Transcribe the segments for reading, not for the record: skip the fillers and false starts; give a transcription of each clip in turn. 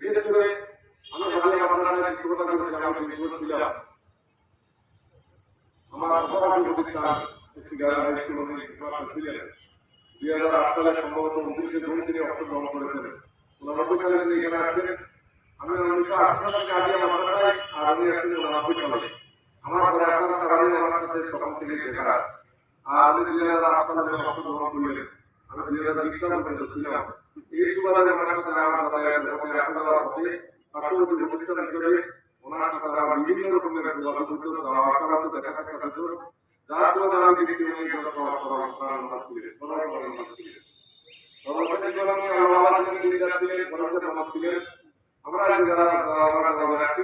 বিশেষ করে আমি হাতে আপনারা শিক্ষকতা করেছিলাম, আমি শিক্ষক ছিলাম। আমার সহপাঠী প্রতিষ্ঠান হাই স্কুল ছিলেন। 2008 সালে সম্ভবত 29শে জুন তিনি অবসর গ্রহণ করেছেন। 1990 সালে তিনি এখানে আসেন। আমি 1980 সালে কাজিয়া মাদ্রাসায়, আর উনি আসেন 1990 সালে। আমার পরে আপনার কারণে আমার সাথে তখন থেকে দেখা। আর উনি 2008 সালে অবসর গ্রহণ করলেন। আমি 2020 সাল পর্যন্ত ছিলাম। এই সুবাদে আমার সাথে আমার যাতায়াত এখন দেওয়ার পথে পার্শ্ববর্তী প্রতিষ্ঠান হিসেবে ওনার সাথে আমার বিভিন্ন রকমের যোগাযোগ হতো, আসার দেখা সাক্ষাৎ হতো। যার ফলে আমি দেখতে উনি আমরা যারা আছি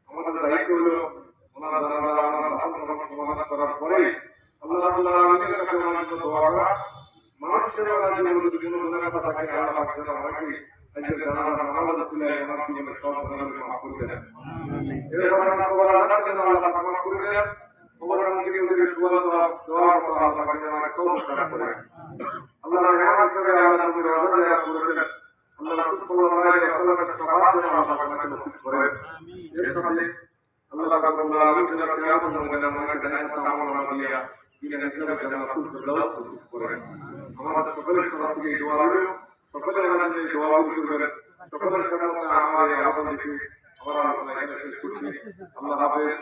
আমাদের দায়িত্ব হলো ওনার সমাধান করার পরে আল্লাহ রাব্বুল আলামিনের কাছে আমাদের দোয়া করা। মানুষের যদি কোনো গুনাহগার থাকে আল্লাহ পাক যেন আমাকে আজকে জানাজার নামাজ পড়ে আমার জীবনের সব গুনাহ মাফ করে দেন। এরপর আমার কবর আযাব যেন আল্লাহ পাক মাফ করে দেন। কবর থেকে ওদের সুবহান দোয়া করা আল্লাহ পাক যেন আমাকে তৌফিক দান করেন। আল্লাহ রহমান করে আল্লাহ নবীর ওয়াদা দেয়া করেছেন। আল্লাহ রাসূল সাল্লাল্লাহু আলাইহি ওয়াসাল্লামের শাফাআত যেন আল্লাহ পাক আমাকে নসিব করেন। এর সাথে আল্লাহ রাব্বুল আলামিন যেন কিয়ামত দিনে আমাকে জান্নাত আমল দিয়া দিনে হিসাবে জান্নাতুল ফিরদাউস নসিব করেন। আমাদের সকলের তরফ থেকে এই দোয়া রইল। সকলে আমাদের এই দোয়া করবেন। সকলের সাথে আমার এই আলোচনা দেখে আমরা এখানে শেষ করছি। আল্লাহ হাফেজ।